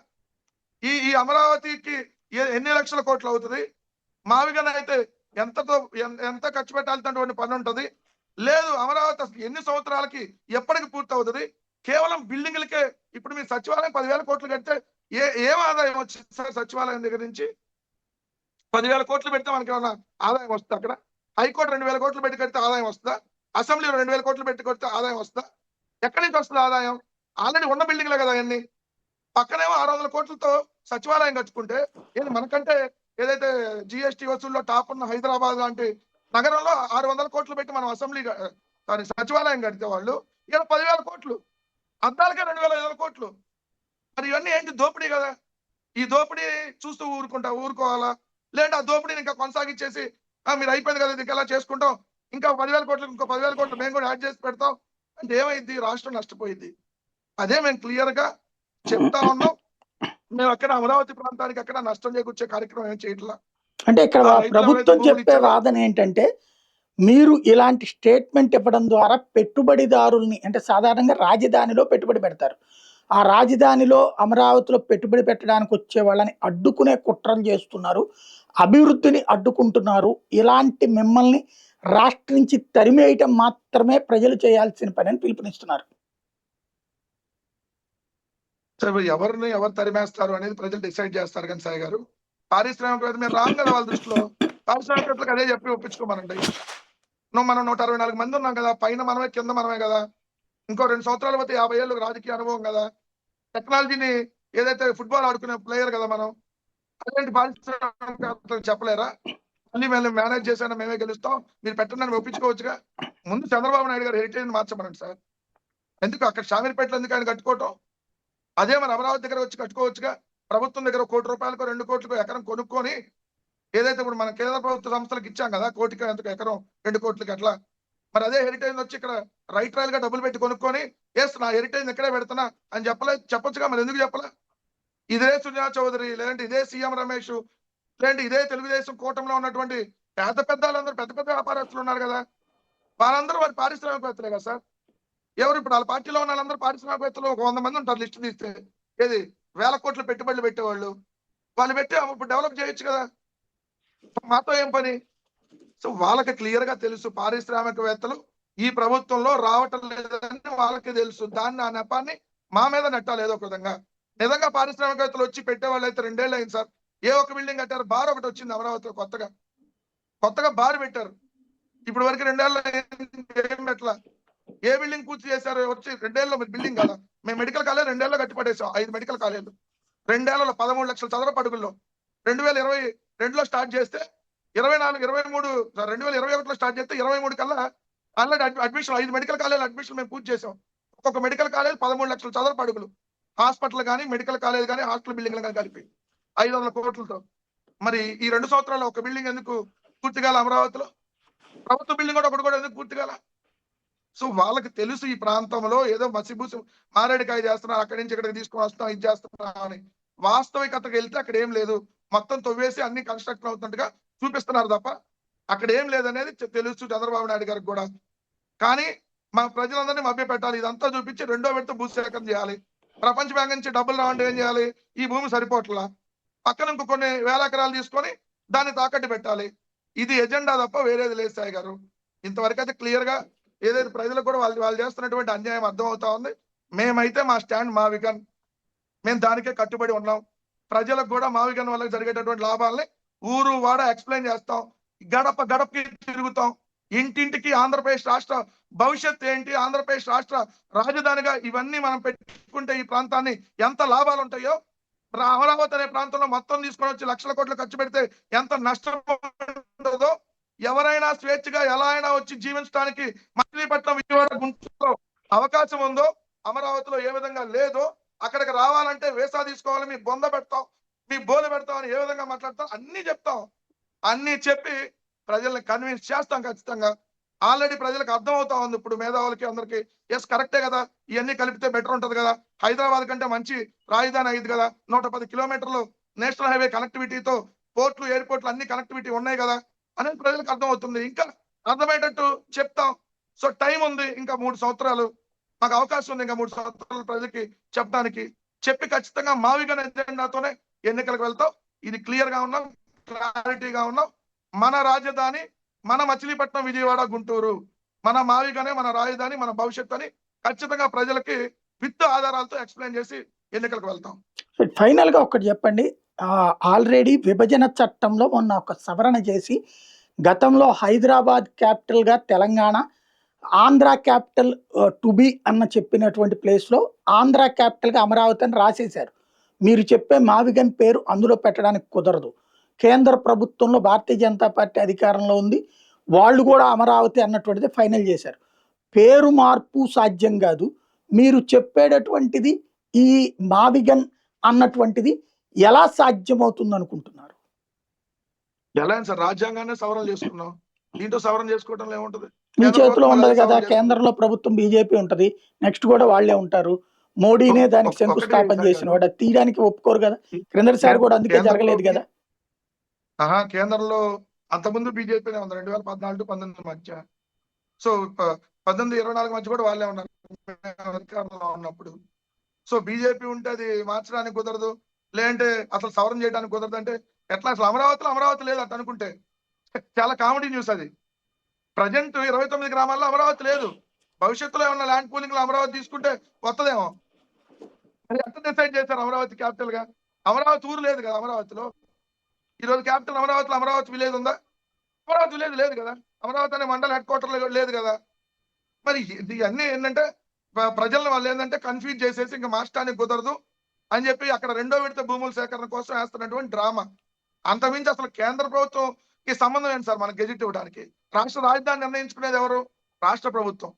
ఈ అమరావతికి ఎన్ని లక్షల కోట్లు అవుతుంది, మావిగన్ అయితే ఎంత ఖర్చు పెట్టాల్సినటువంటి పని ఉంటుంది, లేదు అమరావతి అసలు ఎన్ని సంవత్సరాలకి ఎప్పటికి పూర్తి అవుతుంది, కేవలం బిల్డింగ్లకే. ఇప్పుడు మీరు సచివాలయం 10,000 కోట్లు కడితే ఏం ఆదాయం వచ్చింది సార్? సచివాలయం దగ్గర నుంచి 10,000 కోట్లు పెడితే మనకి ఏమన్నా ఆదాయం వస్తుందా? అక్కడ హైకోర్టు 2,000 కోట్లు పెట్టి కడితే ఆదాయం వస్తుందా? అసెంబ్లీ 2,000 కోట్లు పెట్టి కడితే ఆదాయం వస్తుందా? ఎక్కడి నుంచి వస్తుంది ఆదాయం? ఆల్రెడీ ఉన్న బిల్డింగ్లే కదా అవన్నీ. పక్కనేమో 600 కోట్లతో సచివాలయం కట్టుకుంటే ఏంది మనకంటే ఏదైతే జిఎస్టీ వసూల్లో టాప్ ఉన్న హైదరాబాద్ లాంటి నగరంలో 600 కోట్లు పెట్టి మనం అసెంబ్లీ సచివాలయం కడితే వాళ్ళు ఇక్కడ 10,000 కోట్లు, అద్దాలకే 2,500 కోట్లు. మరి ఇవన్నీ ఏంటి? దోపిడీ కదా. ఈ దోపిడీ చూస్తూ ఊరుకోవాలా? లేదంటే ఆ దోపిడీని ఇంకా కొనసాగించేసి మీరు అయిపోయింది కదా ఇది ఎలా చేసుకుంటాం, ఇంకా 10,000 కోట్లు, ఇంకో 10,000 కోట్లు మేము కూడా యాడ్ చేసి పెడతాం అంటే ఏమైంది? రాష్ట్రం నష్టపోయింది. అదే మేము క్లియర్ గా చెప్తా ఉన్నాం. మేము అక్కడ అమరావతి ప్రాంతానికి అక్కడ నష్టం చేకూర్చే కార్యక్రమం ఏం చేయట్లా. అంటే ఇక్కడ ప్రభుత్వం చెప్పే వాదన ఏంటంటే, మీరు ఇలాంటి స్టేట్మెంట్ ఇవ్వడం ద్వారా పెట్టుబడిదారుల్ని, అంటే సాధారణంగా రాజధానిలో పెట్టుబడి పెడతారు, ఆ రాజధానిలో అమరావతిలో పెట్టుబడి పెట్టడానికి వచ్చే వాళ్ళని అడ్డుకునే కుట్రలు చేస్తున్నారు, అభివృద్ధిని అడ్డుకుంటున్నారు, ఇలాంటి మిమ్మల్ని రాష్ట్రం నుంచి తరిమేయటం మాత్రమే ప్రజలు చేయాల్సిన పని అని పిలుపునిస్తున్నారు. ఎవరు తరిమేస్తారు అనేది ప్రజలు డిసైడ్ చేస్తారు. కానీ సాయి గారు, పారిశ్రామికవేత్త మీరు రాంగ్ కదా వాళ్ళ దృష్టిలో. పారిశ్రామికవేత్తలకు అదే చెప్పి ఒప్పించుకోమనండి. మనం 164 మంది ఉన్నాం కదా, పైన మనమే కింద మనమే కదా, ఇంకో 2 సంవత్సరాల పోతే 50 ఏళ్ళు రాజకీయ అనుభవం కదా, టెక్నాలజీని ఏదైతే ఫుట్బాల్ ఆడుకునే ప్లేయర్ కదా మనం. అదేంటి పారిశ్రామికవేత్తలకు చెప్పలేరా? మళ్ళీ మేము మేనేజ్ చేసాను, మేమే గెలుస్తాం, మీరు పెట్టండి ఒప్పించుకోవచ్చుగా. ముందు చంద్రబాబు నాయుడు గారు హెరిటేజ్ మార్చమనండి సార్. ఎందుకు అక్కడ షామీర్పేటలో ఎందుకు ఆయన కట్టుకోవటం? అదే మన అమరావతి దగ్గర వచ్చి కట్టుకోవచ్చుగా. ప్రభుత్వం దగ్గర 1 కోటి రూపాయలకు 2 కోట్లకు ఎకరం కొనుక్కొని, ఏదైతే ఇప్పుడు మన కేంద్ర ప్రభుత్వ సంస్థలకు ఇచ్చాం కదా, కోటికి ఎంతకు ఎకరం 2 కోట్లకి అట్లా. మరి అదే హెరిటేజ్ వచ్చి ఇక్కడ రైట్ రాయల్ గా డబ్బులు పెట్టి కొనుక్కొని, ఎస్ నా హెరిటేజ్ ఇక్కడే పెడుతున్నా అని చెప్పొచ్చుగా. మరి ఎందుకు చెప్పలే? ఇదే సుజనా చౌదరి, లేదంటే ఇదే సీఎం రమేష్, లేదంటే ఇదే తెలుగుదేశం కూటమిలో ఉన్నటువంటి పెద్ద పెద్ద వ్యాపారస్తులు ఉన్నారు కదా, వాళ్ళందరూ వారి పారిశ్రామికవేత్తలే కదా సార్. ఎవరు ఇప్పుడు వాళ్ళ పార్టీలో ఉన్న వాళ్ళందరూ పారిశ్రామికవేత్తలు ఒక 100 మంది ఉంటారు లిస్ట్ తీస్తే. ఏది 1000 కోట్ల పెట్టుబడులు పెట్టేవాళ్ళు, వాళ్ళు పెట్టి ఇప్పుడు డెవలప్ చేయొచ్చు కదా. మాతో ఏం పని? సో వాళ్ళకి క్లియర్ గా తెలుసు పారిశ్రామికవేత్తలు ఈ ప్రభుత్వంలో రావటం లేదని వాళ్ళకి తెలుసు. దాన్ని ఆ నెపాన్ని మా మీద నెట్టాలి ఏదో ఒక విధంగా. నిజంగా పారిశ్రామికవేత్తలు వచ్చి పెట్టేవాళ్ళు అయితే 2 ఏళ్ళు అయింది సార్. ఏ ఒక్క బిల్డింగ్ కట్టారు? బార్ ఒకటి వచ్చింది అమరావతిలో, కొత్తగా బార్ పెట్టారు. ఇప్పుడు వరకు 2 ఏళ్ళు ఏం పెట్టలా. ఏ బిల్డింగ్ పూర్తి చేశారు? వచ్చి 2 ఏళ్ళలో బిల్డింగ్ కదా. మేము మెడికల్ కాలేజ్ 2 ఏళ్ళలో కట్టి పడేసాం. 5 మెడికల్ కాలేజీలు 2 ఏళ్లలో 13 లక్షల చదరపు అడుగుల్లో 2022లో స్టార్ట్ చేస్తే 2021లో స్టార్ట్ చేస్తే 23 కల్లా already admission 5 medical college admission మేము పూర్తి చేసాం. ఒక్కొక్క మెడికల్ కాలేజ్ 13 లక్షల చదరపు అడుగులు, హాస్పిటల్ కానీ మెడికల్ కాలేజ్ కానీ హాస్పిటల్ బిల్డింగ్లు కానీ కలిపి 500 కోట్లతో. మరి ఈ 2 సంవత్సరాల్లో ఒక బిల్డింగ్ ఎందుకు పూర్తిగాల? అమరావతిలో ప్రభుత్వ బిల్డింగ్ కూడా ఒకటి కూడా ఎందుకు పూర్తిగాల? సో వాళ్ళకి తెలుసు ఈ ప్రాంతంలో ఏదో మసిబూసి మారేడుకాయ చేస్తున్నారు, అక్కడి నుంచి ఇక్కడికి తీసుకొని వస్తాం, ఇది చేస్తున్నాం అని. వాస్తవికతకు వెళ్తే అక్కడ ఏం లేదు. మొత్తం తవ్వేసి అన్ని కన్స్ట్రక్షన్ అవుతున్నట్టుగా చూపిస్తున్నారు తప్ప అక్కడ ఏం లేదనేది తెలుసు చంద్రబాబు నాయుడు గారికి కూడా. కానీ మా ప్రజలందరినీ మభ్య పెట్టాలి, ఇదంతా చూపించి 2వ విడత భూసేకరణ చేయాలి. ప్రపంచ బ్యాంక్ నుంచి డబ్బులు రావంటే ఏం చేయాలి? ఈ భూమి సరిపోట్లా, పక్కన ఇంకో కొన్ని వేల ఎకరాలు తీసుకొని దాన్ని తాకట్టు పెట్టాలి. ఇది ఎజెండా తప్ప వేరేది లేదు సాయి గారు. ఇంతవరకు అయితే క్లియర్ గా ఏదైతే ప్రజలకు కూడా వాళ్ళు చేస్తున్నటువంటి అన్యాయం అర్థం అవుతా ఉంది. మేమైతే మా స్టాండ్ మావిగన్, మేము దానికే కట్టుబడి ఉన్నాం. ప్రజలకు కూడా మావిగన్ వల్ల జరిగేటటువంటి లాభాలని ఊరు వాడ ఎక్స్ప్లెయిన్ చేస్తాం, గడప గడపకి తిరుగుతాం, ఇంటింటికి ఆంధ్రప్రదేశ్ రాష్ట్ర భవిష్యత్ ఏంటి, ఆంధ్రప్రదేశ్ రాష్ట్ర రాజధానిగా ఇవన్నీ మనం పెట్టుకుంటే ఈ ప్రాంతాన్ని ఎంత లాభాలు ఉంటాయో అమరావతి అనే ప్రాంతంలో మొత్తం తీసుకొని వచ్చి లక్షల కోట్లు ఖర్చు పెడితే ఎంత నష్టం ఉంటుందో, ఎవరైనా స్వేచ్ఛగా ఎలా అయినా వచ్చి జీవించడానికి మచిలీపట్నం, విజయవాడ, గుంటూరులో అవకాశం ఉందో అమరావతిలో ఏ విధంగా లేదో, అక్కడికి రావాలంటే వీసా తీసుకోవాలి, మీ బొంద పెడతాం, మీ బోలు పెడతాం అని ఏ విధంగా మాట్లాడతాం అన్ని చెప్తాం. అన్ని చెప్పి ప్రజల్ని కన్విన్స్ చేస్తాం ఖచ్చితంగా. ఆల్రెడీ ప్రజలకు అర్థం అవుతా ఉంది ఇప్పుడు మేధావులకి అందరికి. ఎస్ కరెక్టే కదా, ఇవన్నీ కలిపితే బెటర్ ఉంటది కదా, హైదరాబాద్ కంటే మంచి రాజధాని అయింది కదా, 110 కిలోమీటర్లు నేషనల్ హైవే కనెక్టివిటీతో పోర్ట్లు, ఎయిర్పోర్ట్లు అన్ని కనెక్టివిటీ ఉన్నాయి కదా అనేది ప్రజలకు అర్థం అవుతుంది. ఇంకా అర్థమయ్యేటట్టు చెప్తాం. సో టైం ఉంది, ఇంకా 3 సంవత్సరాలు మాకు అవకాశం ఉంది, ఇంకా 3 సంవత్సరాలు ప్రజలకి చెప్పడానికి. చెప్పి ఖచ్చితంగా మావిగన్ ఎజెండాతోనే ఎన్నికలకు వెళ్తాం. ఇది క్లియర్ గా ఉన్నాం, క్లారిటీగా ఉన్నాం. మన రాజధాని మన మచిలీపట్నం, విజయవాడ, గుంటూరు, మన మావిగనే మన రాజధాని, మన భవిష్యత్తు అని ఖచ్చితంగా ప్రజలకి విత్ ఆధారాలతో ఎక్స్ప్లెయిన్ చేసి ఎన్నికలకు వెళ్తాం. ఫైనల్ గా ఒకటి చెప్పండి. ఆల్రెడీ విభజన చట్టంలో మొన్న ఒక సవరణ చేసి గతంలో హైదరాబాద్ క్యాపిటల్ గా Telangana, Andhra capital to be అన్న చెప్పినటువంటి ప్లేస్ లో ఆంధ్ర క్యాపిటల్ గా అమరావతి అని రాసేశారు. మీరు చెప్పే మావిగన్ పేరు అందులో పెట్టడానికి కుదరదు. కేంద్ర ప్రభుత్వంలో భారతీయ జనతా పార్టీ అధికారంలో ఉంది, వాళ్ళు కూడా అమరావతి అన్నటువంటిది ఫైనల్ చేశారు. పేరు మార్పు సాధ్యం కాదు. మీరు చెప్పేటటువంటిది ఈ మావిగన్ అన్నటువంటిది ఎలా సాధ్యమవుతుంది అనుకుంటున్నారు? ఎలా అయింది సార్, రాజ్యాంగాన్ని సవరణ చేసుకున్నాం, దీంట్లో సవరణ చేసుకోవడంలో ఏముంటది? మీ కేంద్ర చేతిలో ప్రభుత్వం ఉండదు మళ్ళీ కదా, సవరణ చేసుకుంది. కేంద్రంలో ప్రభుత్వం బీజేపీ ఉంటది, నెక్స్ట్ కూడా వాళ్ళే ఉంటారు. మోడీనే దానికి ఒకటి శంకుస్థాపన సార్ చేసిన గారు, వాడు, అది తీయడానికి ఒప్పుకోరు కదా. క్రిందటిసారి కూడా అందుకే జరగలేదు కేంద్రంలోకి కదా. కేంద్రంలో అంతకుముందు బీజేపీనే ఉంది 2014-19 మధ్య. సో 18-24 మధ్య కూడా వాళ్ళే ఉన్నారు అధికారంలో ఉన్నప్పుడు. సో బీజేపీ ఉంటే అది మార్చడానికి కుదరదు, లేదంటే అసలు సవరణ చేయడానికి కుదరదు అంటే ఎట్లా? అసలు అమరావతిలో అమరావతి లేదు అట్ట అనుకుంటే చాలా కామెడీ న్యూస్ అది. ప్రజెంట్ 29 గ్రామాల్లో అమరావతి లేదు. భవిష్యత్తులో ఏమన్నా ల్యాండ్ పూలింగ్ లో అమరావతి తీసుకుంటే వస్తుందేమో. మరి ఎంత డిసైడ్ చేశారు అమరావతి క్యాపిటల్ గా? అమరావతి ఊరు లేదు కదా అమరావతిలో. ఈ రోజు క్యాపిటల్ అమరావతిలో అమరావతి విలేజ్ ఉందా? అమరావతి విలేజ్ లేదు కదా. అమరావతి అనే మండల హెడ్ క్వార్టర్ లేదు కదా. మరి ఇవన్నీ ఏంటంటే ప్రజలను వాళ్ళు ఏంటంటే కన్ఫ్యూజ్ చేసేసి ఇంకా మార్చడానికి కుదరదు అని చెప్పి అక్కడ రెండో విడత భూముల సేకరణ కోసం వేస్తున్నటువంటి డ్రామా. అంతమించి అసలు కేంద్ర ప్రభుత్వంకి సంబంధం ఏంటి సార్ మనకి గెజిట్ ఇవ్వడానికి? రాష్ట్ర రాజధాని నిర్ణయించుకునేది ఎవరు? రాష్ట్ర ప్రభుత్వం.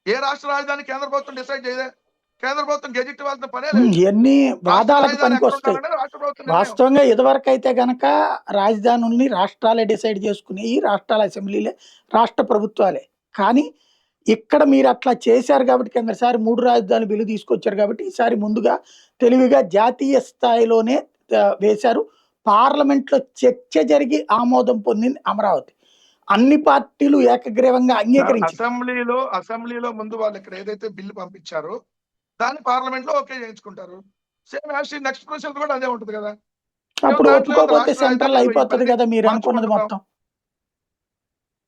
ఏ రాష్ట్ర రాజధాని కేంద్ర ప్రభుత్వం డిసైడ్ చేయదే. కేంద్ర ప్రభుత్వం గెజిట్ ఇవ్వాల్సిన పనే లేదు. ఇవన్నీ రాష్ట్ర వాదాలకు రాజధాని పనికి ఎక్కడ వస్తాయి. ఉండాలనేది రాష్ట్ర ప్రభుత్వం నిర్ణయం. వాస్తవంగా ఇదివరకు అయితే గనక రాజధానుల్ని రాష్ట్రాలే డిసైడ్ చేసుకునేవి, రాష్ట్రాల అసెంబ్లీలే, రాష్ట్ర ప్రభుత్వాలే. కానీ ఇక్కడ మీరు అట్లా చేశారు కాబట్టి, కిందసారి 3 రాజధానుల బిల్లు తీసుకొచ్చారు కాబట్టి ఈసారి ముందుగా తెలివిగా జాతీయ స్థాయిలోనే వేశారు. పార్లమెంట్లో చర్చ జరిగి ఆమోదం పొందింది అమరావతి. అన్ని పార్టీలు ఏకగ్రీవంగా అంగీకరించారు. అసెంబ్లీలో ముందు వాళ్ళు ఇక్కడ ఏదైతే బిల్లు పంపించారో దాన్ని పార్లమెంట్ లో ఓకే చేయించుకుంటారు. సేమ్ యాజ్ నెక్స్ట్ ప్రొసెస్ కూడా అదే ఉంటుంది కదా. అప్పుడు దాంట్లో ఒప్పుకోకపోతే రాష్ట్ర సెంట్రల్ రాజధాని అయిపోతుంది కదా మీరు అనుకున్నది మార్చుకుంటున్నాం. మొత్తం.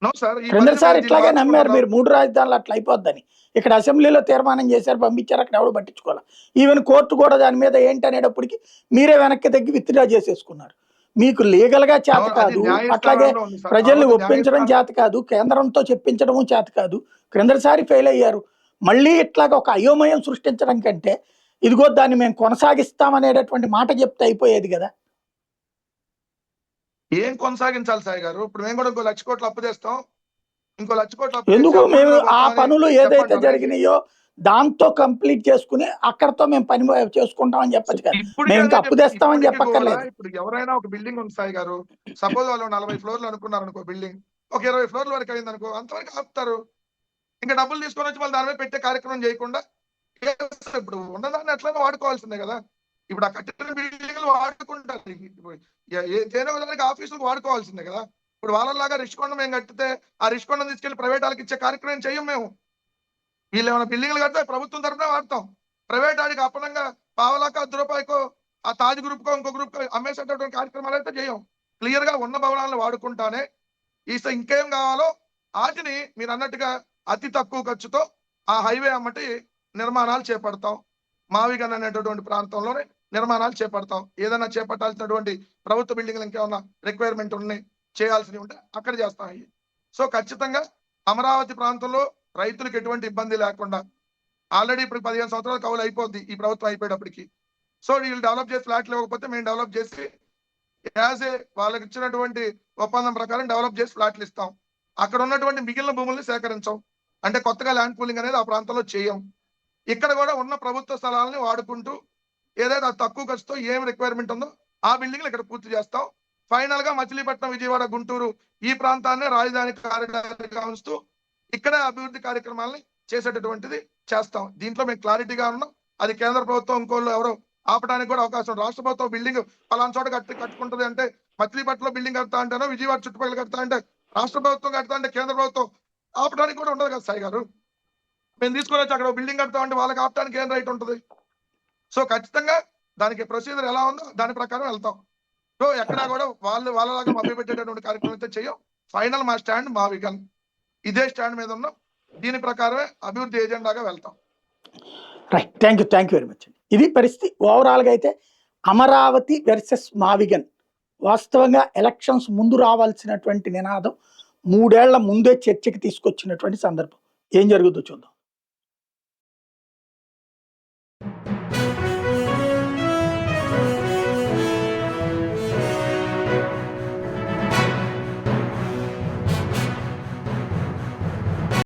నో సార్, ఈ క్రిందటిసారి దీన్ని ఇట్లాగే నమ్మారు మార్చుకుంటున్నాం. మీరు, 3 రాజధానులు అట్లా అయిపోద్దని. ఇక్కడ అసెంబ్లీలో తీర్మానం చేశారు, పంపించారు, అక్కడ ఎవడు పట్టించుకోవాలి. ఈవెన్ కోర్టు కూడా దాని మీద ఏంటి అనేటప్పటికి మీరే వెనక్కి తగ్గి విత్డ్రా చేసేసుకున్నారు. మీకు లీగల్ గా చేత అది కాదు, అట్లాగే న్యాయస్థానంలో ఉంది సార్. ప్రజల్ని కాకపోతే ఒప్పించడం చేత కాదు, కేంద్రంతో చెప్పించడము చేత కాదు. క్రిందటిసారి ఫెయిల్ అయ్యారు. మళ్ళీ ఇట్లాగా ఒక అయోమయం సృష్టించడం కంటే ఇదిగో దాన్ని మేము కొనసాగిస్తామనేటటువంటి మాట చెప్తే అయిపోయేది కదా. ఏం కొనసాగించాలి సాయి గారు? ఇప్పుడు మేము కూడా ఇంకో 1,00,000 కోట్లు అప్పు తెస్తాం, ఇంకో 1,00,000 కోట్లు అప్పు ఎందుకు తెచ్చి మేము అప్పుల్లో ఆ పోతామని పనులు ఏదైతే చెప్పండి. జరిగినాయో దాంతో కంప్లీట్ చేసుకుని అక్కడతో మేము పని చేసుకుంటామని చెప్పచ్చు కదా. ఇప్పటికీ మేము ఇంకా అదే అప్పు తెస్తామని ఇప్పటికి కూడా చెప్పక్కర్లేదు. ఇప్పుడు ఎవరైనా ఒక బిల్డింగ్ ఉంది సాయి గారు, సపోజ్ వాళ్ళు 40 ఫ్లోర్లు అనుకున్నారు అనుకో, బిల్డింగ్ ఒక 20 ఫ్లోర్ల వరకు అయింది అనుకో, అంతవరకు ఆపుతారు. ఇంకా డబ్బులు తీసుకొని వచ్చి మళ్ళీ దాని మీద పెట్టే కార్యక్రమం చేయకుండా ఇప్పుడు ఉన్నదాన్ని ఎట్లయినా వాడుకోవాల్సిందే కదా. ఇప్పుడు ఆ కట్టిన బిల్డింగ్లు వాడుకుంటారు, ఏదైనా దానికి ఆఫీసులకు వాడుకోవాల్సిందే కదా. ఇప్పుడు వాళ్ళలాగా రిషికొండ మేము కట్టితే ఆ రిషికొండను తీసుకెళ్లి ప్రైవేట్ వాళ్ళకి ఇచ్చే కార్యక్రమం చేయం మేము. వీళ్ళు ఏమైనా బిల్డింగ్లు కడితే ప్రభుత్వం తరఫున వాడతాం. ప్రైవేట్ వాడికి అప్పనంగా పావలాకో 10 రూపాయలకో ఆ తాజ్ గ్రూప్ కో ఇంకో గ్రూప్ అమ్మేసేటటువంటి కార్యక్రమాలు అయితే చేయం. క్లియర్ గా ఉన్న భవనాలను వాడుకుంటానే ఇంకేం కావాలో వాటిని మీరు అన్నట్టుగా అతి తక్కువ ఖర్చుతో ఆ హైవే అమ్మటి నిర్మాణాలు చేపడతాం. మావిగన్ అనేటటువంటి ప్రాంతంలోనే నిర్మాణాలు చేపడతాం. ఏదైనా చేపట్టాల్సినటువంటి ప్రభుత్వ బిల్డింగ్లు ఇంకేమన్నా రిక్వైర్మెంట్ ఉన్నాయి, చేయాల్సినవి ఉంటే అక్కడ చేస్తాం అవి. సో ఖచ్చితంగా అమరావతి ప్రాంతంలో రైతులకు ఎటువంటి ఇబ్బంది లేకుండా, ఆల్రెడీ ఇప్పుడు 15 సంవత్సరాలు కౌలు అయిపోద్ది ఈ ప్రభుత్వం అయిపోయేటప్పటికి. సో వీళ్ళు డెవలప్ చేసి ఫ్లాట్లు ఇవ్వకపోతే మేము డెవలప్ చేసి యాజ్ ఏ వాళ్ళకి ఇచ్చినటువంటి ఒప్పందం ప్రకారం డెవలప్ చేసి ఫ్లాట్లు ఇస్తాం. అక్కడ ఉన్నటువంటి మిగిలిన భూముల్ని సేకరించాం. అంటే కొత్తగా ల్యాండ్ పూలింగ్ అనేది ఆ ప్రాంతంలో చేయం. ఇక్కడ కూడా ఉన్న ప్రభుత్వ స్థలాలని వాడుకుంటూ ఏదైతే తక్కువ ఖర్చుతో ఏం రిక్వైర్మెంట్ ఉందో ఆ బిల్డింగ్లు ఇక్కడ పూర్తి చేస్తాం. ఫైనల్ గా మచిలీపట్నం, విజయవాడ, గుంటూరు ఈ ప్రాంతాన్ని రాజధాని కారిడార్గా ఉంచుతూ ఇక్కడే అభివృద్ధి కార్యక్రమాలని చేసేటటువంటిది చేస్తాం. దీంట్లో మేము క్లారిటీగా ఉన్నాం. అది కేంద్ర ప్రభుత్వం ఇంకోళ్ళు ఎవరో ఆపడానికి కూడా అవకాశం. రాష్ట్ర ప్రభుత్వం బిల్డింగ్ పలానా చోట కట్టుకుంటుంది అంటే మచిలీపట్నంలో బిల్డింగ్ కడతా అంటేనో, విజయవాడ చుట్టుపక్కల కడతా అంటే రాష్ట్ర ప్రభుత్వం కడతా అంటే కేంద్ర ప్రభుత్వం ఆపడానికి కూడా ఉండదు కదా సాయి గారు. మేము తీసుకొని వచ్చి అక్కడ బిల్డింగ్ కడతాం అంటే వాళ్ళకి ఆపడానికి ఏం రైట్ ఉంటుంది? సో ఖచ్చితంగా దానికి ప్రొసీజర్ ఎలా ఉందో దాని ప్రకారం వెళ్తాం. సో ఎక్కడా కూడా వాళ్ళలాగా మభ్య పెట్టేటటువంటి కార్యక్రమం అయితే చెయ్యం. ఫైనల్ మా స్టాండ్ మా విగన్ ఇదే స్టాండ్ మీద ఉన్నాం. దీని ప్రకారమే అభివృద్ధి ఏజెండాగా వెళ్తాం. Right, thank you very much అండి. ఇది పరిస్థితి. ఓవరాల్గా అయితే అమరావతి వర్సెస్ మావిగన్ వాస్తవంగా ఎలక్షన్స్ ముందు రావాల్సినటువంటి నినాదం 3 ఏళ్ల ముందే చర్చకి తీసుకొచ్చినటువంటి సందర్భం. ఏం జరుగుతుందో చూద్దాం.